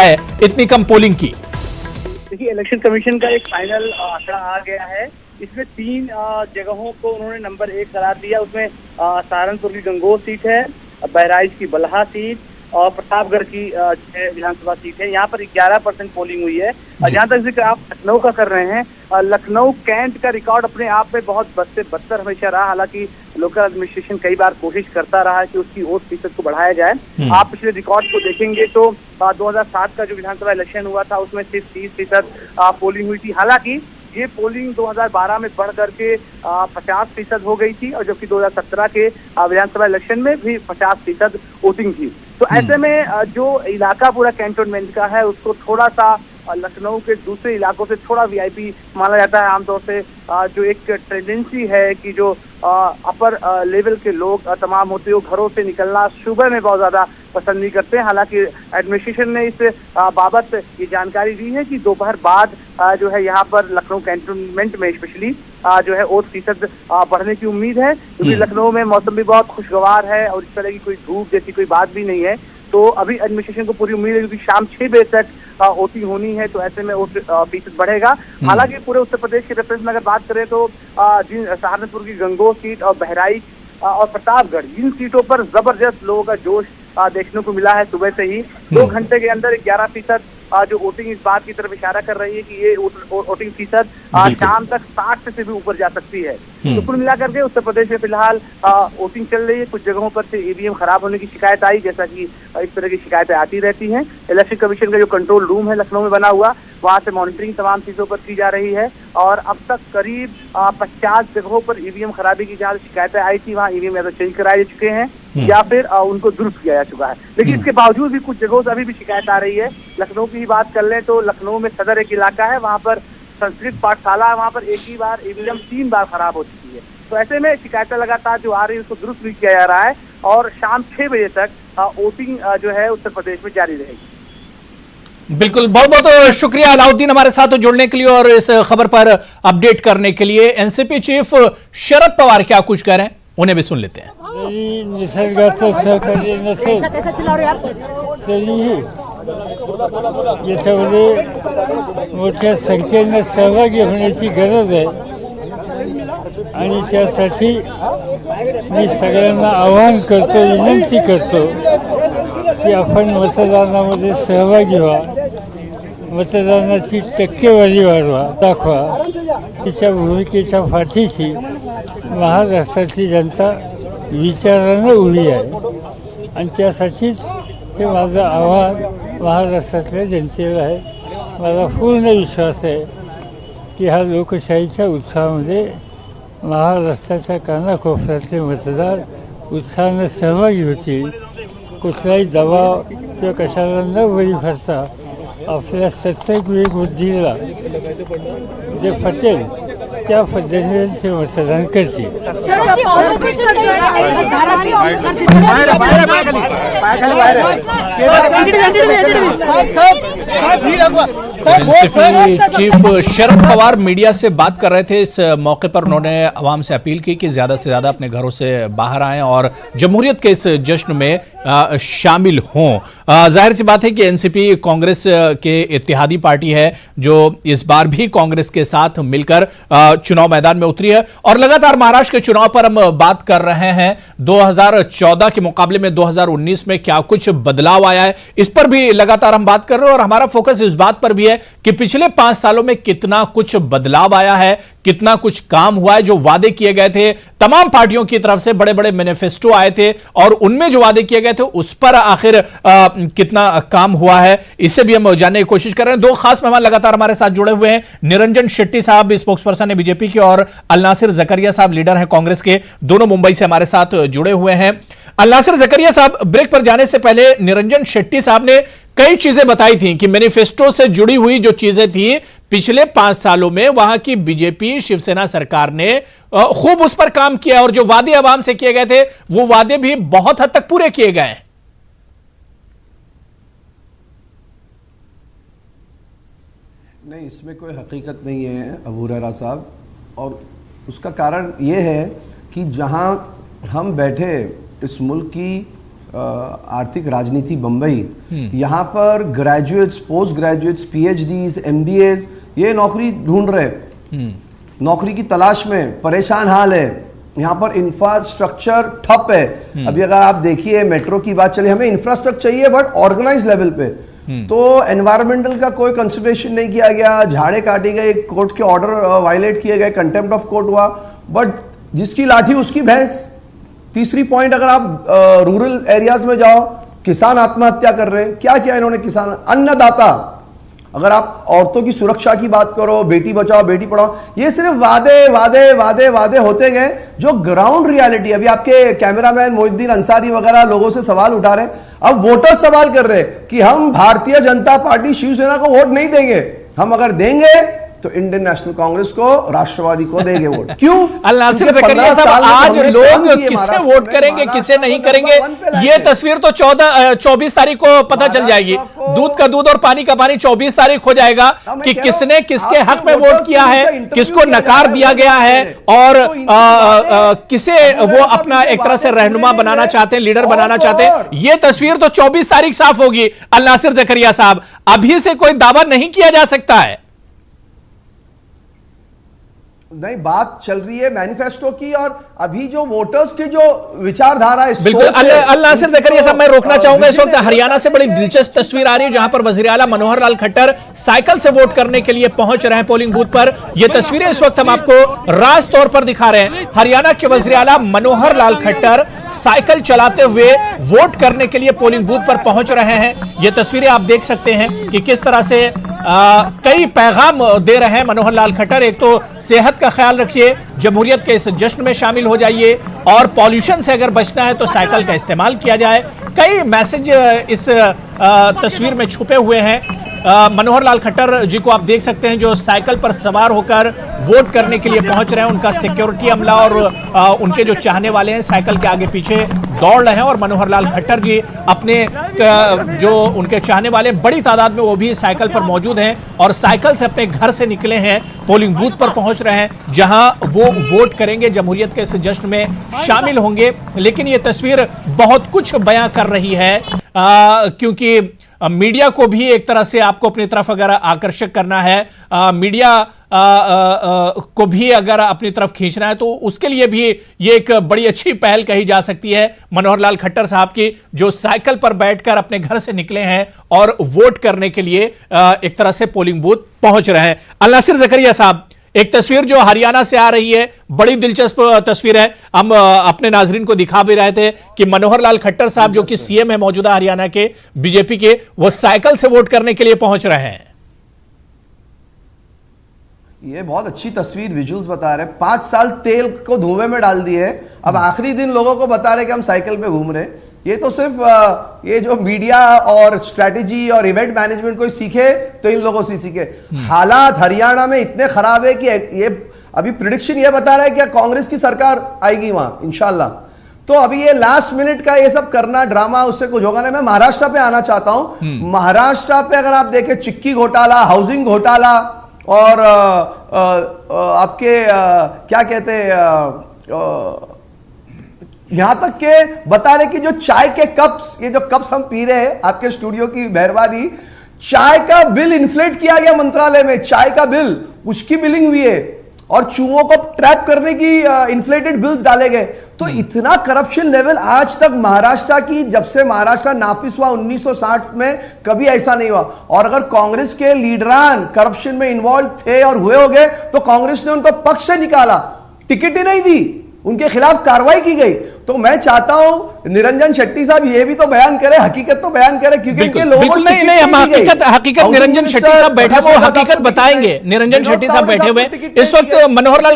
है इतनी कम पोलिंग की? देखिए, इलेक्शन कमीशन का एक फाइनल आंकड़ा आ गया है। इसमें 3 जगहों को उन्होंने नंबर 1 करार दिया। उसमें सहारनपुर की गंगोह सीट है, बहराइच की बलहा सीट और प्रतापगढ़ की विधानसभा सीट है। यहाँ पर 11% पोलिंग हुई है। जहाँ तक जिक्र आप लखनऊ का कर रहे हैं, लखनऊ कैंट का रिकॉर्ड अपने आप में बहुत बद से बदतर हमेशा रहा। हालांकि लोकल एडमिनिस्ट्रेशन कई बार कोशिश करता रहा है कि उसकी वोट फीसद को बढ़ाया जाए। आप पिछले रिकॉर्ड को देखेंगे तो 2007 का जो विधानसभा इलेक्शन हुआ था उसमें सिर्फ 30% पोलिंग हुई थी। हालांकि ये पोलिंग 2012 में बढ़ करके 50% हो गई थी, और जबकि 2017 के विधानसभा इलेक्शन में भी 50% वोटिंग थी। तो ऐसे में जो इलाका पूरा कैंटोनमेंट का है उसको थोड़ा सा लखनऊ के दूसरे इलाकों से थोड़ा वीआईपी माना जाता है। आमतौर से जो एक टेंडेंसी है कि जो अपर लेवल के लोग तमाम होते हैं घरों से निकलना सुबह में बहुत ज्यादा पसंद नहीं करते हैं। हालांकि एडमिनिस्ट्रेशन ने इस बाबत ये जानकारी दी है कि दोपहर बाद जो है यहाँ पर लखनऊ कैंटोनमेंट में स्पेशली जो है वोट फीसद बढ़ने की उम्मीद है, क्योंकि लखनऊ में मौसम भी बहुत खुशगवार है और इस तरह की कोई धूप जैसी कोई बात भी नहीं है। तो अभी एडमिनिस्ट्रेशन को पूरी उम्मीद है क्योंकि शाम 6 बजे तक वोटिंग होनी है, तो ऐसे में वोट फीसद बढ़ेगा। हालांकि पूरे उत्तर प्रदेश के रेफरेंस में अगर बात करें तो सहारनपुर की गंगोह सीट और बहराइच और प्रतापगढ़, इन सीटों पर जबरदस्त लोगों का जोश देखने को मिला है। सुबह से ही 2 घंटे के अंदर 11% जो वोटिंग इस बात की तरफ इशारा कर रही है कि ये वोटिंग फीसद शाम तक 60 से भी ऊपर जा सकती है। तो कुल मिलाकर के उत्तर प्रदेश में फिलहाल वोटिंग चल रही है। कुछ जगहों पर से ईवीएम खराब होने की शिकायत आई, जैसा कि इस तरह की शिकायतें आती रहती हैं। इलेक्शन कमीशन का जो कंट्रोल रूम है लखनऊ में बना हुआ, वहां से मॉनिटरिंग तमाम चीजों पर की जा रही है, और अब तक करीब 50 जगहों पर ईवीएम खराबी की जहाँ शिकायतें आई थी वहाँ ईवीएम या तो चेंज कराए जा चुके हैं या फिर उनको दुरुस्त किया जा चुका है। लेकिन इसके बावजूद भी कुछ जगहों से अभी भी शिकायत आ रही है। लखनऊ की ही बात कर लें तो लखनऊ में सदर एक इलाका है, वहाँ पर संस्कृत पाठशाला, वहाँ पर एक ही बार ईवीएम 3 बार खराब हो चुकी है। तो ऐसे में शिकायतें लगातार जो आ रही है उसको दुरुस्त भी किया जा रहा है, और शाम 6 बजे तक वोटिंग जो है उत्तर प्रदेश में जारी रहेगी। बिल्कुल, बहुत बहुत शुक्रिया अलाउद्दीन हमारे साथ जुड़ने के लिए और इस खबर पर अपडेट करने के लिए। एनसीपी चीफ शरद पवार क्या कुछ कह रहे हैं, उन्हें भी सुन लेते हैं। निसर्गाचं सहकार्य नसेल तरीही याच्यामध्ये मोठ्या संख्येने सहभागी होण्याची गरज आहे, आणि त्यासाठी मी सगळ्यांना आवाहन करतो, विनंती करतो की आपण मतदानामध्ये सहभागी व्हा, मतदानाची टक्केवारी वाढवा, दाखवा। तिच्या भूमिकेच्या पाठीशी महाराष्ट्राची जनता विचारानं उभी आहे, आणि त्यासाठीच हे माझं आव्हान महाराष्ट्रातल्या जनतेला आहे। मला पूर्ण विश्वास आहे की हा लोकशाहीच्या उत्साहामध्ये महाराष्ट्राच्या कानाकोपऱ्यातले मतदार उत्साहानं सहभागी होतील। कुठलाही दबाव किंवा कशाला न बळी पडता आपल्या सत्तेक बुद्धीला जे पटेल त्या पद्धतीने ते मतदान करतील। चीफ शरद पवार मीडिया से बात कर रहे थे। इस मौके पर उन्होंने आवाम से अपील की कि ज्यादा से ज्यादा अपने घरों से बाहर आएं और जमहूरियत के इस जश्न में शामिल हों। जाहिर सी बात है कि एनसीपी कांग्रेस के इत्तेहादी पार्टी है जो इस बार भी कांग्रेस के साथ मिलकर चुनाव मैदान में उतरी है, और लगातार महाराष्ट्र के चुनाव पर हम बात कर रहे हैं। 2014 के मुकाबले में 2019 में क्या कुछ बदलाव आया है, इस पर भी लगातार हम बात कर रहे हैं, और हमारा फोकस इस बात पर भी है कि पिछले 5 सालों में कितना कुछ बदलाव आया है, कितना कुछ काम हुआ है। जो वादे किए गए थे तमाम पार्टियों की तरफ से, बड़े बड़े मैनिफेस्टो आए थे, और उनमें जो वादे किए गए थे उस पर आखिर कितना काम हुआ है, इससे भी हम जानने की कोशिश कर रहे हैं। 2 खास मेहमान लगातार हमारे साथ जुड़े हुए हैं। निरंजन शेट्टी साहब स्पोक्सपर्सन है बीजेपी के, और अलनासिर जकरिया साहब लीडर हैं कांग्रेस के, दोनों मुंबई से हमारे साथ जुड़े हुए हैं। अलनासिर जकरिया साहब, ब्रेक पर जाने से पहले निरंजन शेट्टी साहब ने कई चीजें बताई थी कि मैनिफेस्टो से जुड़ी हुई जो चीजें थी पिछले 5 सालों में वहां की बीजेपी शिवसेना सरकार ने खूब उस पर काम किया, और जो वादे आवाम से किए गए थे वो वादे भी बहुत हद तक पूरे किए गए हैं। नहीं, इसमें कोई हकीकत नहीं है अबू हुरैरा साहब, और उसका कारण ये है कि जहां हम बैठे इस मुल्क की आर्थिक राजनीति बम्बई, यहाँ पर ग्रेजुएट्स, पोस्ट ग्रेजुएट्स, पीएचडीज, एमबीएज ये नौकरी ढूंढ रहे, नौकरी की तलाश में परेशान हाल है। यहाँ पर इंफ्रास्ट्रक्चर ठप है। अभी अगर आप देखिए मेट्रो की बात चले, हमें इंफ्रास्ट्रक्चर चाहिए बट ऑर्गेनाइज लेवल पे, तो एनवायरमेंटल का कोई कंसिडरेशन नहीं किया गया, झाड़े काटे गए, कोर्ट के ऑर्डर वायलेट किए गए, कंटेम्प्ट ऑफ कोर्ट हुआ, बट जिसकी लाठी उसकी भैंस। तीसरी पॉइंट, अगर आप रूरल एरियाज में जाओ, किसान आत्महत्या कर रहे हैं। क्या किया इन्होंने? किसान अन्नदाता। अगर आप औरतों की सुरक्षा की बात करो, बेटी बचाओ बेटी पढ़ाओ, ये सिर्फ वादे वादे वादे वादे होते गए। जो ग्राउंड रियलिटी, अभी आपके कैमरामैन मोहिउद्दीन अंसारी वगैरह लोगों से सवाल उठा रहे हैं, अब वोटर्स सवाल कर रहे हैं कि हम भारतीय जनता पार्टी शिवसेना को वोट नहीं देंगे, हम अगर देंगे तो इंडियन नेशनल कांग्रेस को, राष्ट्रवादी को देंगे वोट। क्यों? अल नासिर ज़करिया साहब, आज लोग किसे वोट करेंगे किसे नहीं करेंगे, ये तस्वीर तो 24 तारीख को पता चल जाएगी। दूध का दूध और पानी का पानी 24 तारीख हो जाएगा कि किसने किसके हक में वोट किया है, किसको नकार दिया गया है, और किसे वो अपना एक तरह से रहनुमा बनाना चाहते हैं, लीडर बनाना चाहते हैं। ये तस्वीर तो 24 तारीख साफ होगी। अल नासिर ज़करिया साहब, अभी से कोई दावा नहीं किया जा सकता है। नहीं, बात चल रही है मैनिफेस्टो की, और अभी जो वोटर्स की जो विचारधारा है, बिल्कुल। अल नासिर ज़करिया साहब, मैं रोकना चाहूंगा, इस वक्त हरियाणा से बड़ी दिलचस्प तस्वीर आ रही है जहां पर वजीर आला मनोहर लाल खट्टर साइकिल से वोट करने के लिए पहुंच रहे हैं पोलिंग बूथ पर। यह तस्वीरें इस वक्त हम आपको राज तौर पर दिखा रहे हैं। हरियाणा के वजीर आला मनोहर लाल खट्टर साइकिल चलाते हुए वोट करने के लिए पोलिंग बूथ पर पहुंच रहे हैं। ये तस्वीरें आप देख सकते हैं कि किस तरह से कई पैगाम दे रहे हैं मनोहर लाल खट्टर। एक तो सेहत का ख्याल रखिए, जमहूरियत के इस जश्न में शामिल हो जाइए, और पॉल्यूशन से अगर बचना है तो साइकिल का इस्तेमाल किया जाए। कई मैसेज इस तस्वीर में छुपे हुए हैं। मनोहर लाल खट्टर जी को आप देख सकते हैं जो साइकिल पर सवार होकर वोट करने के लिए पहुंच रहे हैं। उनका सिक्योरिटी अमला और उनके जो चाहने वाले हैं साइकिल के आगे पीछे दौड़ रहे हैं, और मनोहर लाल खट्टर जी अपने जो उनके चाहने वाले बड़ी तादाद में वो भी साइकिल पर मौजूद हैं, और साइकिल से अपने घर से निकले हैं, पोलिंग बूथ पर पहुंच रहे हैं जहां वो वोट करेंगे, जमहूरियत के इस जश्न में शामिल होंगे। लेकिन ये तस्वीर बहुत कुछ बयां कर रही है, क्योंकि मीडिया को भी एक तरह से आपको अपनी तरफ अगर आकर्षक करना है, मीडिया को भी अगर अपनी तरफ खींचना है, तो उसके लिए भी ये एक बड़ी अच्छी पहल कही जा सकती है मनोहर लाल खट्टर साहब की, जो साइकिल पर बैठकर अपने घर से निकले हैं और वोट करने के लिए एक तरह से पोलिंग बूथ पहुंच रहे हैं। अल नासिर ज़करिया साहब, एक तस्वीर जो हरियाणा से आ रही है, बड़ी दिलचस्प तस्वीर है। हम अपने नाजरीन को दिखा भी रहे थे कि मनोहर लाल खट्टर साहब जो कि सीएम है मौजूदा हरियाणा के बीजेपी के, वो साइकिल से वोट करने के लिए पहुंच रहे हैं। ये बहुत अच्छी तस्वीर, विजुअल्स बता रहे हैं। 5 साल तेल को धुएं में डाल दिए, अब आखिरी दिन लोगों को बता रहे कि हम साइकिल पे घूम रहे हैं। ये तो सिर्फ ये जो मीडिया और स्ट्रेटेजी और इवेंट मैनेजमेंट कोई सीखे तो इन लोगों से सीखे। हालात हरियाणा में इतने खराब है कि ये अभी प्रिडिक्शन ये बता रहा है कि कांग्रेस की सरकार आएगी वहां इंशाल्लाह। तो अभी ये लास्ट मिनट का ये सब करना ड्रामा, उससे कुछ होगा नहीं। मैं महाराष्ट्र पे आना चाहता हूं। महाराष्ट्र पे अगर आप देखें, चिक्की घोटाला, हाउसिंग घोटाला, और आपके क्या कहते हैं, यहां तक के बता रहे कि जो चाय के कप्स, ये जो कप्स हम पी रहे हैं, आपके स्टूडियो की मेहरबानी, चाय का बिल इन्फ्लेट किया गया मंत्रालय में, चाय का बिल, उसकी बिलिंग हुई है, और चूहों को ट्रैप करने की इन्फ्लेटेड बिल्स डाले गए। तो इतना करप्शन लेवल आज तक महाराष्ट्र की, जब से महाराष्ट्र नाफिस हुआ 1960 में, कभी ऐसा नहीं हुआ। और अगर कांग्रेस के लीडरान करप्शन में इन्वॉल्व थे और हुए होंगे तो कांग्रेस ने उनको पक्ष से निकाला, टिकट ही नहीं दी, उनके खिलाफ कार्रवाई की गई। तो मैं चाहता हूं निरंजन शेट्टी साहब ये भी तो बयान करें, हकीकत तो बयान करें, क्योंकि इनके लोगों को नहीं, हम हकीकत निरंजन शेट्टी साहब बैठे, वो हकीकत बताएंगे। निरंजन शेट्टी साहब बैठे हुए इस वक्त मनोहर लाल